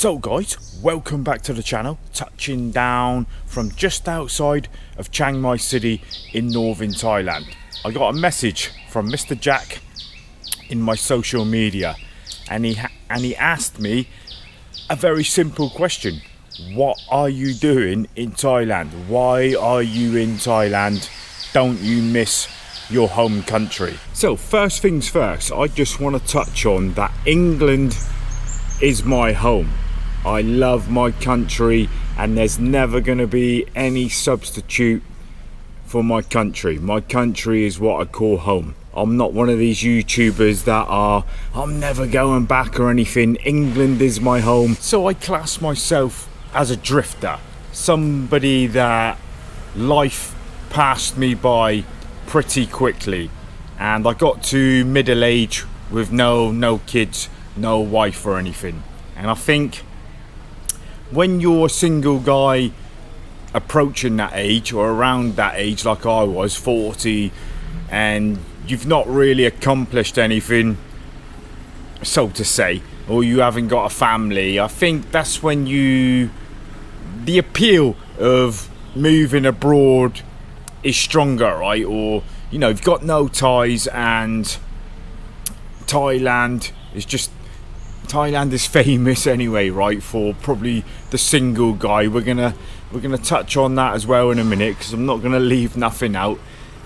So guys, welcome back to the channel, touching down from just outside of Chiang Mai City in northern Thailand. I got a message from Mr. Jack in my social media and he asked me a very simple question. What are you doing in Thailand? Why are you in Thailand? Don't you miss your home country? So first things first, I just want to touch on that England is my home. I love my country and there's never going to be any substitute for my country. My country is what I call home. I'm not one of these YouTubers that are, I'm never going back or anything. England is my home. So I class myself as a drifter. Somebody that life passed me by pretty quickly. And I got to middle age with no kids, no wife or anything. And I think when you're a single guy approaching that age or around that age like I was, 40, and you've not really accomplished anything, so to say, or you haven't got a family, I think that's when the appeal of moving abroad is stronger, right? Or, you know, you've got no ties and Thailand is famous anyway, right, for probably the single guy. We're gonna touch on that as well in a minute, because I'm not gonna leave nothing out.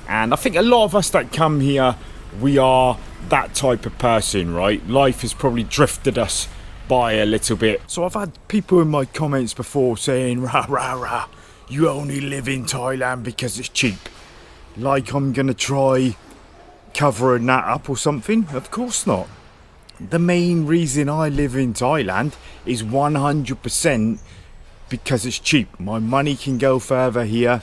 And I think a lot of us that come here, we are that type of person, right? Life has probably drifted us by a little bit. So I've had people in my comments before saying, rah rah rah, you only live in Thailand because it's cheap. Like I'm gonna try covering that up or something. Of course not. The main reason I live in Thailand is 100% because it's cheap. My money can go further here.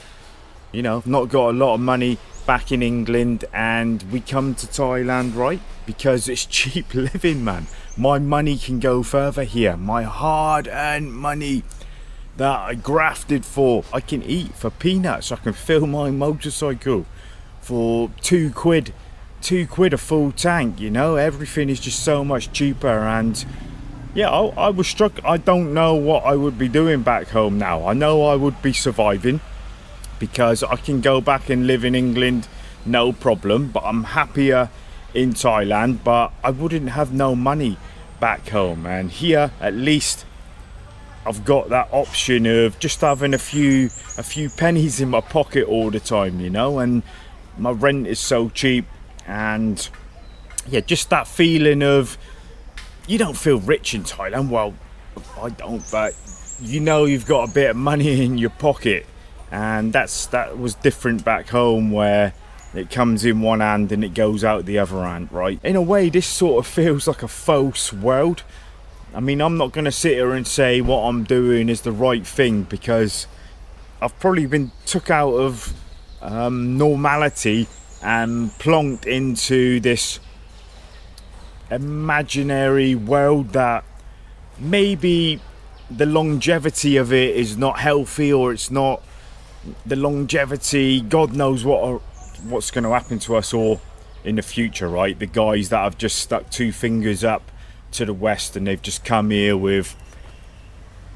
You know, I've not got a lot of money back in England, and we come to Thailand, right, because it's cheap living, man. My money can go further here. My hard-earned money that I grafted for, I can eat for peanuts. I can fill my motorcycle for £2 a full tank. You know, everything is just so much cheaper. And yeah, I was struck. I don't know what I would be doing back home now. I know I would be surviving because I can go back and live in England, no problem, but I'm happier in Thailand. But I wouldn't have no money back home, and here at least I've got that option of just having a few pennies in my pocket all the time, you know. And my rent is so cheap. And yeah, just that feeling of, you don't feel rich in Thailand. Well, I don't, but you know you've got a bit of money in your pocket. And that was different back home, where it comes in one hand and it goes out the other hand, right? In a way, this sort of feels like a false world. I mean, I'm not going to sit here and say what I'm doing is the right thing, because I've probably been took out of normality and plonked into this imaginary world that maybe the longevity of it is not healthy, or it's not the longevity. God knows what's going to happen to us all in the future, right? The guys that have just stuck two fingers up to the West and they've just come here with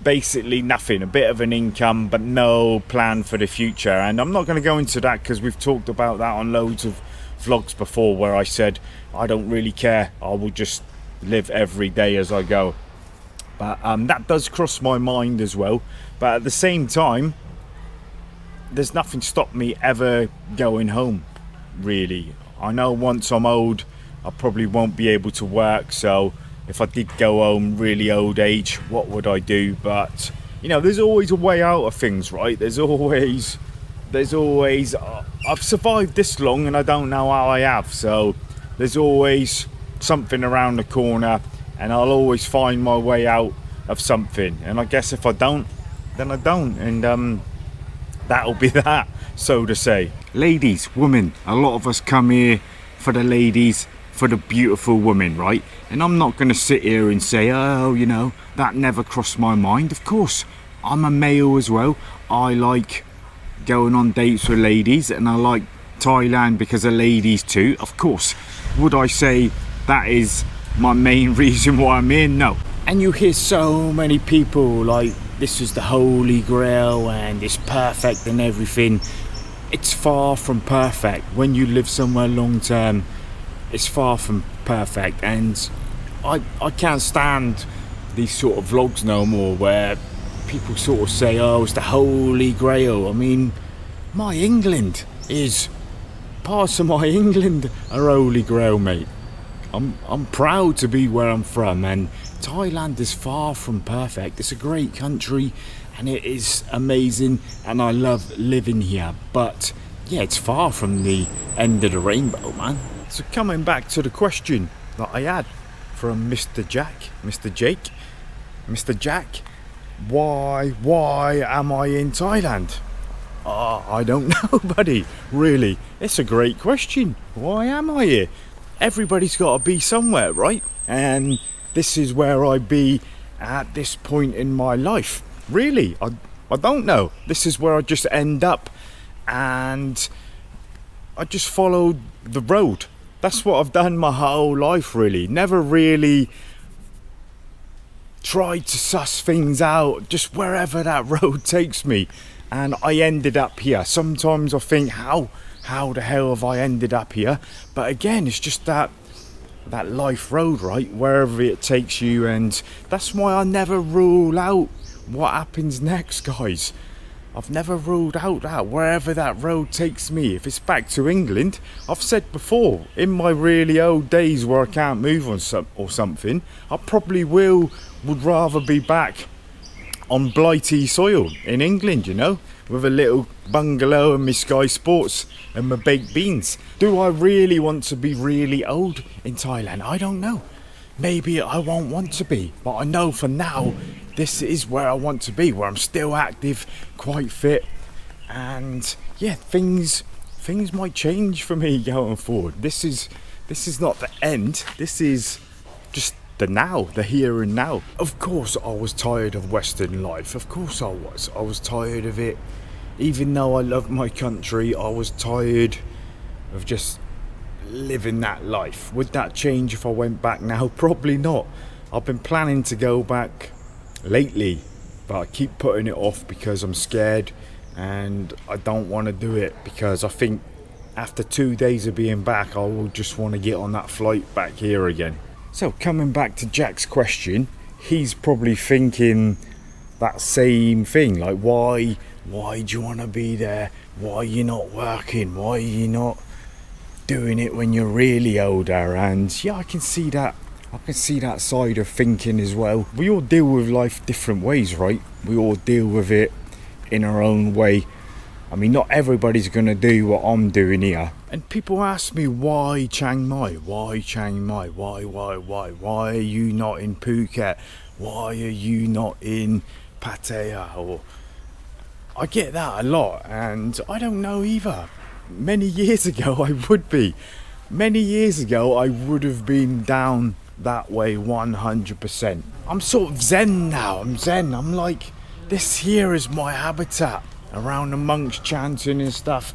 basically nothing, a bit of an income but no plan for the future. And I'm not going to go into that because we've talked about that on loads of vlogs before, where I said I don't really care, I will just live every day as I go. But that does cross my mind as well. But at the same time, there's nothing stop me ever going home, really. I know once I'm old I probably won't be able to work, so if I did go home really old age, what would I do? But you know, there's always a way out of things, right? There's always I've survived this long and I don't know how I have, so there's always something around the corner, and I'll always find my way out of something. And I guess if I don't, then I don't, and that'll be that, so to say. Ladies, women, a lot of us come here for the ladies, for the beautiful women, right? And I'm not going to sit here and say, oh, you know, that never crossed my mind. Of course, I'm a male as well. I like going on dates with ladies, and I like Thailand because of ladies too. Of course, would I say that is my main reason why I'm here? No. And you hear so many people like this is the holy grail and it's perfect and everything. It's far from perfect. When you live somewhere long term, it's far from perfect. And I can't stand these sort of vlogs no more where people sort of say, oh, it's the holy grail. I mean, my England is, parts of my England are holy grail, mate. I'm proud to be where I'm from, and Thailand is far from perfect. It's a great country and it is amazing and I love living here, but yeah, it's far from the end of the rainbow, man. So coming back to the question that I had from Mr. Jack, why am I in Thailand? I don't know, buddy, really. It's a great question. Why am I here? Everybody's got to be somewhere, right? And this is where I be at this point in my life. Really, I don't know. This is where I just end up, and I just followed the road. That's what I've done my whole life, really. Never really tried to suss things out, just wherever that road takes me. And I ended up here. Sometimes I think, how the hell have I ended up here? But again, it's just that life road, right? Wherever it takes you, and that's why I never rule out what happens next, guys. I've never ruled out that wherever that road takes me. If it's back to England, I've said before, in my really old days where I can't move on something, I probably would rather be back on blighty soil in England, you know, with a little bungalow and my Sky Sports and my baked beans. Do I really want to be really old in Thailand? I don't know. Maybe I won't want to be, but I know for now this is where I want to be, where I'm still active, quite fit, and yeah, things might change for me going forward. This is not the end. This is just the now, the here and now. Of course I was tired of Western life. Of course I was tired of it. Even though I love my country, I was tired of just living that life. Would that change if I went back now? Probably not. I've been planning to go back lately, but I keep putting it off because I'm scared and I don't want to do it, because I think after 2 days of being back I will just want to get on that flight back here again. So coming back to Jack's question, he's probably thinking that same thing, like why do you want to be there? Why are you not working? Why are you not doing it when you're really older? And yeah, I can see that side of thinking as well. We all deal with life different ways, right? We all deal with it in our own way. I mean, not everybody's going to do what I'm doing here. And people ask me, why Chiang Mai? Why Chiang Mai? Why? Why are you not in Phuket? Why are you not in Pattaya? Or I get that a lot, and I don't know either. Many years ago I would be. Many years ago I would have been down that way 100%. I'm sort of zen now. I'm like, this here is my habitat. Around the monks chanting and stuff.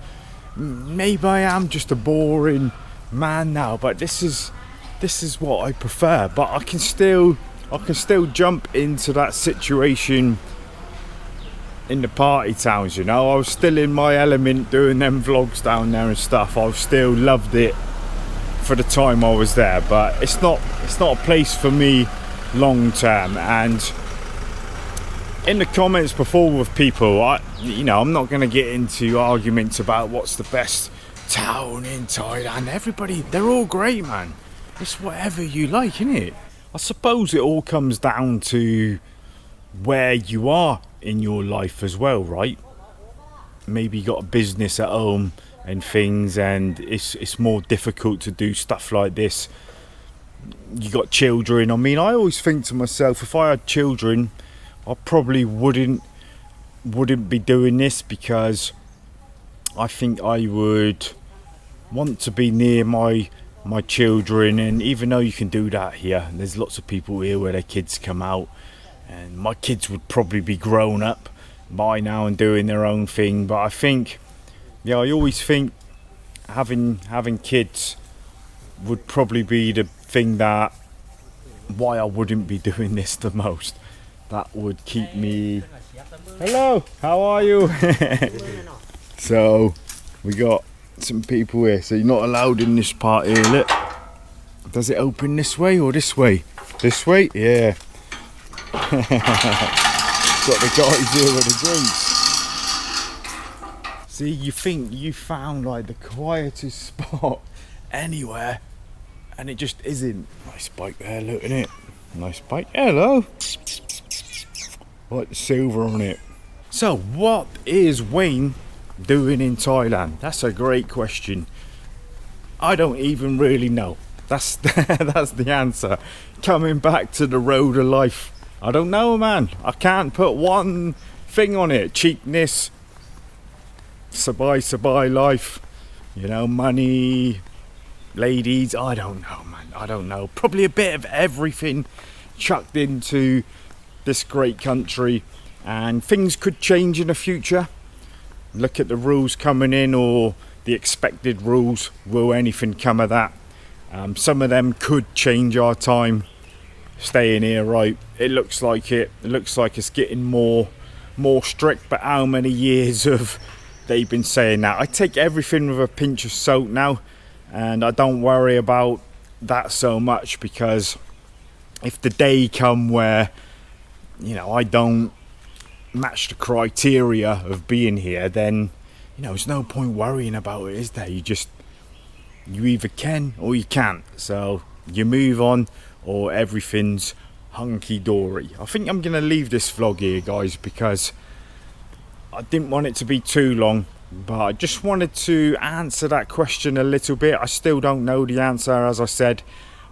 Maybe I am just a boring man now, but this is what I prefer. But I can still jump into that situation in the party towns, you know. I was still in my element doing them vlogs down there and stuff. I still loved it for the time I was there, but it's not a place for me long term. And in the comments before with people, I'm not going to get into arguments about what's the best town in Thailand. Everybody, they're all great, man. It's whatever you like, innit? I suppose it all comes down to where you are in your life as well, right? Maybe you got a business at home and things, and it's more difficult to do stuff like this. You got children. I mean, I always think to myself, if I had children, I probably wouldn't be doing this, because I think I would want to be near my children. And even though you can do that here, there's lots of people here where their kids come out, and my kids would probably be grown up by now and doing their own thing. But I think, I always think having kids would probably be the thing that why I wouldn't be doing this the most. That would keep me... Hello, how are you? So, we got some people here. So you're not allowed in this part here, look. Does it open this way or this way? This way? Yeah. Got the guys here with the drinks. See, you think you found like the quietest spot anywhere, and it just isn't. Nice bike there, look at it. Nice bike. Hello. I like the silver on it. So, what is Wayne doing in Thailand? That's a great question. I don't even really know. That's the answer. Coming back to the road of life. I don't know, man. I can't put one thing on it. Cheapness, sabai life, you know, money, ladies. I don't know, man. I don't know. Probably a bit of everything chucked into this great country, and things could change in the future. Look at the rules coming in, or the expected rules. Will anything come of that? Some of them could change our time staying here, right? It looks like it. It looks like it's getting more strict, but how many years have they've been saying that? I take everything with a pinch of salt now, and I don't worry about that so much, because if the day come where, you know, I don't match the criteria of being here, then, you know, there's no point worrying about it, is there? You either can or you can't. So you move on, or everything's hunky-dory. I think I'm going to leave this vlog here, guys, because I didn't want it to be too long, but I just wanted to answer that question a little bit. I still don't know the answer, as I said,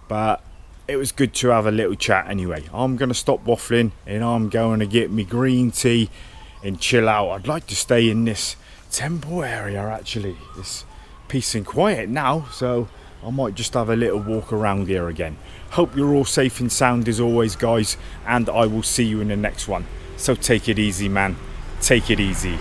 but it was good to have a little chat anyway. I'm going to stop waffling, and I'm going to get me green tea and chill out. I'd like to stay in this temple area, actually. It's peace and quiet now, so I might just have a little walk around here again. Hope you're all safe and sound as always, guys, and I will see you in the next one. So take it easy, man. Take it easy.